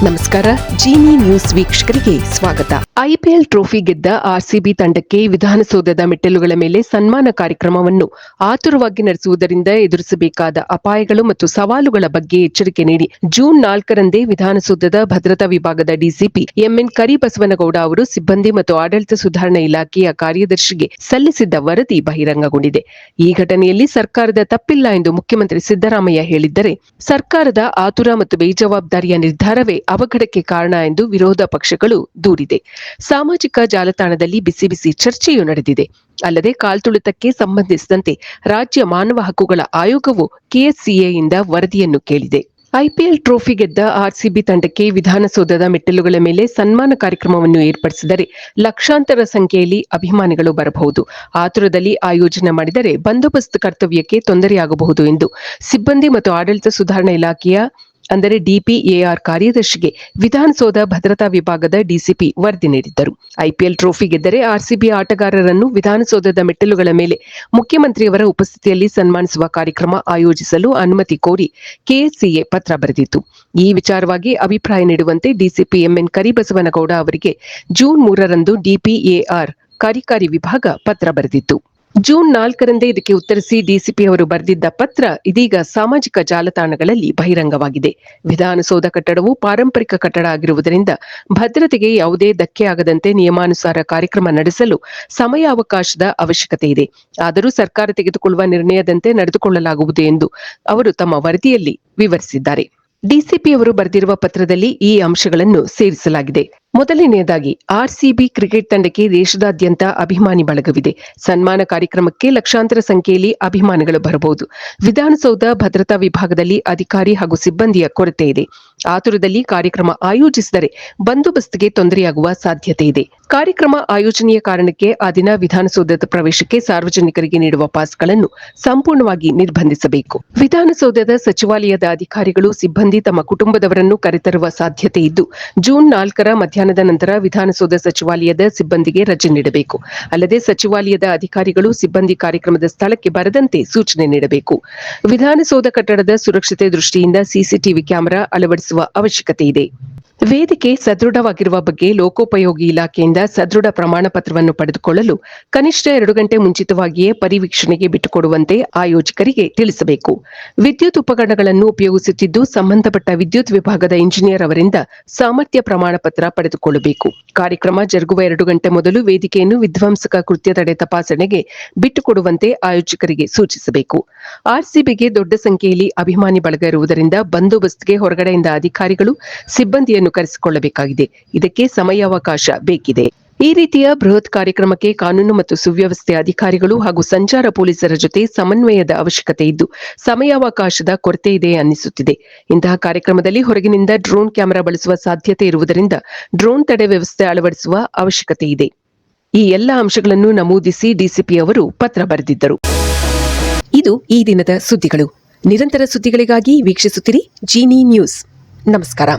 ನಮಸ್ಕಾರ. ಜಿನಿ ನ್ಯೂಸ್ ವೀಕ್ಷಕರಿಗೆ ಸ್ವಾಗತ. ಐಪಿಎಲ್ ಟ್ರೋಫಿ ಗೆದ್ದ ಆರ್ಸಿಬಿ ತಂಡಕ್ಕೆ ವಿಧಾನಸೌಧದ ಮೆಟ್ಟಿಲುಗಳ ಮೇಲೆ ಸನ್ಮಾನ ಕಾರ್ಯಕ್ರಮವನ್ನು ಆತುರವಾಗಿ ನಡೆಸುವುದರಿಂದ ಎದುರಿಸಬೇಕಾದ ಅಪಾಯಗಳು ಮತ್ತು ಸವಾಲುಗಳ ಬಗ್ಗೆ ಎಚ್ಚರಿಕೆ ನೀಡಿ ಜೂನ್ 4ರಂದೇ ವಿಧಾನಸೌಧದ ಭದ್ರತಾ ವಿಭಾಗದ ಡಿಸಿಪಿ ಎಂಎನ್ ಕರಿಬಸವನಗೌಡ ಅವರು ಸಿಬ್ಬಂದಿ ಮತ್ತು ಆಡಳಿತ ಸುಧಾರಣಾ ಇಲಾಖೆಯ ಕಾರ್ಯದರ್ಶಿಗೆ ಸಲ್ಲಿಸಿದ್ದ ವರದಿ ಬಹಿರಂಗಗೊಂಡಿದೆ. ಈ ಘಟನೆಯಲ್ಲಿ ಸರ್ಕಾರದ ತಪ್ಪಿಲ್ಲ ಎಂದು ಮುಖ್ಯಮಂತ್ರಿ ಸಿದ್ದರಾಮಯ್ಯ ಹೇಳಿದ್ದರೆ, ಸರ್ಕಾರದ ಆತುರ ಮತ್ತು ಬೇಜವಾಬ್ದಾರಿಯ ನಿರ್ಧಾರವೇ ಅವಘಡಕ್ಕೆ ಕಾರಣ ಎಂದು ವಿರೋಧ ಪಕ್ಷಗಳು ದೂರಿದೆ. ಸಾಮಾಜಿಕ ಜಾಲತಾಣದಲ್ಲಿ ಬಿಸಿ ಬಿಸಿ ಚರ್ಚೆಯೂ ನಡೆದಿದೆ. ಅಲ್ಲದೆ ಕಾಲ್ತುಳಿತಕ್ಕೆ ಸಂಬಂಧಿಸಿದಂತೆ ರಾಜ್ಯ ಮಾನವ ಹಕ್ಕುಗಳ ಆಯೋಗವು ಕೆಎಸ್ಸಿಎಯಿಂದ ವರದಿಯನ್ನು ಕೇಳಿದೆ. ಐಪಿಎಲ್ ಟ್ರೋಫಿ ಗೆದ್ದ ಆರ್ಸಿಬಿ ತಂಡಕ್ಕೆ ವಿಧಾನಸೌಧದ ಮೆಟ್ಟಿಲುಗಳ ಮೇಲೆ ಸನ್ಮಾನ ಕಾರ್ಯಕ್ರಮವನ್ನು ಏರ್ಪಡಿಸಿದರೆ ಲಕ್ಷಾಂತರ ಸಂಖ್ಯೆಯಲ್ಲಿ ಅಭಿಮಾನಿಗಳು ಬರಬಹುದು. ಆತುರದಲ್ಲಿ ಆಯೋಜನೆ ಮಾಡಿದರೆ ಬಂದೋಬಸ್ತ್ ಕರ್ತವ್ಯಕ್ಕೆ ತೊಂದರೆಯಾಗಬಹುದು ಎಂದು ಸಿಬ್ಬಂದಿ ಮತ್ತು ಆಡಳಿತ ಸುಧಾರಣಾ ಇಲಾಖೆಯ ಅಂದರೆ ಡಿಪಿಎಆರ್ ಕಾರ್ಯದರ್ಶಿಗೆ ವಿಧಾನಸೌಧ ಭದ್ರತಾ ವಿಭಾಗದ ಡಿಸಿಪಿ ವರದಿ ನೀಡಿದ್ದರು. ಐಪಿಎಲ್ ಟ್ರೋಫಿ ಗೆದ್ದರೆ ಆರ್ಸಿಬಿ ಆಟಗಾರರನ್ನು ವಿಧಾನಸೌಧದ ಮೆಟ್ಟಿಲುಗಳ ಮೇಲೆ ಮುಖ್ಯಮಂತ್ರಿಯವರ ಉಪಸ್ಥಿತಿಯಲ್ಲಿ ಸನ್ಮಾನಿಸುವ ಕಾರ್ಯಕ್ರಮ ಆಯೋಜಿಸಲು ಅನುಮತಿ ಕೋರಿ ಕೆಎಸ್ಸಿಎ ಪತ್ರ ಬರೆದಿತ್ತು. ಈ ವಿಚಾರವಾಗಿ ಅಭಿಪ್ರಾಯ ನೀಡುವಂತೆ ಡಿಸಿಪಿ ಎಂಎನ್ ಕರಿಬಸವನಗೌಡ ಅವರಿಗೆ ಜೂನ್ 3ರಂದು ಡಿಪಿಎಆರ್ ಕಾರ್ಯಕಾರಿ ವಿಭಾಗ ಪತ್ರ ಬರೆದಿತ್ತು. ಜೂನ್ 4ರಂದೇ ಇದಕ್ಕೆ ಉತ್ತರಿಸಿ ಡಿಸಿಪಿ ಅವರು ಬರೆದಿದ್ದ ಪತ್ರ ಇದೀಗ ಸಾಮಾಜಿಕ ಜಾಲತಾಣಗಳಲ್ಲಿ ಬಹಿರಂಗವಾಗಿದೆ. ವಿಧಾನಸೌಧ ಕಟ್ಟಡವು ಪಾರಂಪರಿಕ ಕಟ್ಟಡ ಆಗಿರುವುದರಿಂದ ಭದ್ರತೆಗೆ ಯಾವುದೇ ಧಕ್ಕೆಯಾಗದಂತೆ ನಿಯಮಾನುಸಾರ ಕಾರ್ಯಕ್ರಮ ನಡೆಸಲು ಸಮಯಾವಕಾಶದ ಅವಶ್ಯಕತೆ ಇದೆ. ಆದರೂ ಸರ್ಕಾರ ತೆಗೆದುಕೊಳ್ಳುವ ನಿರ್ಣಯದಂತೆ ನಡೆದುಕೊಳ್ಳಲಾಗುವುದು ಎಂದು ಅವರು ತಮ್ಮ ವರದಿಯಲ್ಲಿ ವಿವರಿಸಿದ್ದಾರೆ. ಡಿಸಿಪಿ ಅವರು ಬರೆದಿರುವ ಪತ್ರದಲ್ಲಿ ಈ ಅಂಶಗಳನ್ನು ಸೇರಿಸಲಾಗಿದೆ. ಮೊದಲನೆಯದಾಗಿ, ಆರ್ಸಿಬಿ ಕ್ರಿಕೆಟ್ ತಂಡಕ್ಕೆ ದೇಶದಾದ್ಯಂತ ಅಭಿಮಾನಿ ಬಳಗವಿದೆ. ಸನ್ಮಾನ ಕಾರ್ಯಕ್ರಮಕ್ಕೆ ಲಕ್ಷಾಂತರ ಸಂಖ್ಯೆಯಲ್ಲಿ ಅಭಿಮಾನಿಗಳು ಬರಬಹುದು. ವಿಧಾನಸೌಧ ಭದ್ರತಾ ವಿಭಾಗದಲ್ಲಿ ಅಧಿಕಾರಿ ಹಾಗೂ ಸಿಬ್ಬಂದಿಯ ಕೊರತೆ ಇದೆ. ಆತುರದಲ್ಲಿ ಕಾರ್ಯಕ್ರಮ ಆಯೋಜಿಸಿದರೆ ಬಂದೋಬಸ್ತ್ಗೆ ತೊಂದರೆಯಾಗುವ ಸಾಧ್ಯತೆ ಇದೆ. ಕಾರ್ಯಕ್ರಮ ಆಯೋಜನೆಯ ಕಾರಣಕ್ಕೆ ಆ ದಿನ ವಿಧಾನಸೌಧದ ಪ್ರವೇಶಕ್ಕೆ ಸಾರ್ವಜನಿಕರಿಗೆ ನೀಡುವ ಪಾಸ್ಗಳನ್ನು ಸಂಪೂರ್ಣವಾಗಿ ನಿರ್ಬಂಧಿಸಬೇಕು. ವಿಧಾನಸೌಧದ ಸಚಿವಾಲಯದ ಅಧಿಕಾರಿಗಳು, ಸಿಬ್ಬಂದಿ ತಮ್ಮ ಕುಟುಂಬದವರನ್ನು ಕರೆತರುವ ಸಾಧ್ಯತೆ ಇದ್ದು, ಜೂನ್ 4ರ ಮಧ್ಯಾಹ್ನದ ನಂತರ ವಿಧಾನಸೌಧ ಸಚಿವಾಲಯದ ಸಿಬ್ಬಂದಿಗೆ ರಜೆ ನೀಡಬೇಕು. ಅಲ್ಲದೆ ಸಚಿವಾಲಯದ ಅಧಿಕಾರಿಗಳು, ಸಿಬ್ಬಂದಿ ಕಾರ್ಯಕ್ರಮದ ಸ್ಥಳಕ್ಕೆ ಬರದಂತೆ ಸೂಚನೆ ನೀಡಬೇಕು. ವಿಧಾನಸೌಧ ಕಟ್ಟಡದ ಸುರಕ್ಷತೆ ದೃಷ್ಟಿಯಿಂದ ಸಿಸಿಟಿವಿ ಕ್ಯಾಮೆರಾ ಅಳವಡಿಸುವ ಅವಶ್ಯಕತೆ ಇದೆ. ವೇದಿಕೆ ಸದೃಢವಾಗಿರುವ ಬಗ್ಗೆ ಲೋಕೋಪಯೋಗಿ ಇಲಾಖೆಯಿಂದ ಸದೃಢ ಪ್ರಮಾಣ ಪತ್ರವನ್ನು ಪಡೆದುಕೊಳ್ಳಲು ಕನಿಷ್ಠ 2 ಗಂಟೆ ಮುಂಚಿತವಾಗಿಯೇ ಪರಿವೀಕ್ಷಣೆಗೆ ಬಿಟ್ಟುಕೊಡುವಂತೆ ಆಯೋಜಕರಿಗೆ ತಿಳಿಸಬೇಕು. ವಿದ್ಯುತ್ ಉಪಕರಣಗಳನ್ನು ಉಪಯೋಗಿಸುತ್ತಿದ್ದು ಸಂಬಂಧಪಟ್ಟ ವಿದ್ಯುತ್ ವಿಭಾಗದ ಇಂಜಿನಿಯರ್ ಅವರಿಂದ ಸಾಮರ್ಥ್ಯ ಪ್ರಮಾಣ ಪತ್ರ ಪಡೆದುಕೊಳ್ಳಬೇಕು. ಕಾರ್ಯಕ್ರಮ ಜರುಗುವ 2 ಗಂಟೆ ಮೊದಲು ವೇದಿಕೆಯನ್ನು ವಿಧ್ವಂಸಕ ಕೃತ್ಯ ತಡೆ ತಪಾಸಣೆಗೆ ಬಿಟ್ಟುಕೊಡುವಂತೆ ಆಯೋಜಕರಿಗೆ ಸೂಚಿಸಬೇಕು. ಆರ್ಸಿಬಿಗೆ ದೊಡ್ಡ ಸಂಖ್ಯೆಯಲ್ಲಿ ಅಭಿಮಾನಿ ಬಳಗ ಇರುವುದರಿಂದ ಬಂದೋಬಸ್ತ್ಗೆ ಹೊರಗಡೆಯಿಂದ ಅಧಿಕಾರಿಗಳು, ಸಿಬ್ಬಂದಿಯನ್ನು ಕರೆಸಿಕೊಳ್ಳಬೇಕಾಗಿದೆ. ಇದಕ್ಕೆ ಸಮಯಾವಕಾಶ ಬೇಕಿದೆ. ಈ ರೀತಿಯ ಬೃಹತ್ ಕಾರ್ಯಕ್ರಮಕ್ಕೆ ಕಾನೂನು ಮತ್ತು ಸುವ್ಯವಸ್ಥೆ ಅಧಿಕಾರಿಗಳು ಹಾಗೂ ಸಂಚಾರ ಪೊಲೀಸರ ಜೊತೆ ಸಮನ್ವಯದ ಅವಶ್ಯಕತೆ ಇದ್ದು, ಸಮಯಾವಕಾಶದ ಕೊರತೆ ಇದೆ ಅನ್ನಿಸುತ್ತಿದೆ. ಇಂತಹ ಕಾರ್ಯಕ್ರಮದಲ್ಲಿ ಹೊರಗಿನಿಂದ ಡ್ರೋನ್ ಕ್ಯಾಮೆರಾ ಬಳಸುವ ಸಾಧ್ಯತೆ ಇರುವುದರಿಂದ ಡ್ರೋನ್ ತಡೆ ವ್ಯವಸ್ಥೆ ಅಳವಡಿಸುವ ಅವಶ್ಯಕತೆ ಇದೆ. ಈ ಎಲ್ಲ ಅಂಶಗಳನ್ನು ನಮೂದಿಸಿ ಡಿಸಿಪಿ ಅವರು ಪತ್ರ ಬರೆದಿದ್ದರು. ಇದು ಈ ದಿನದ ಸುದ್ದಿಗಳು. ನಿರಂತರ ಸುದ್ದಿಗಳಿಗಾಗಿ ವೀಕ್ಷಿಸುತ್ತಿರಿ ಜಿನಿ ನ್ಯೂಸ್. ನಮಸ್ಕಾರ.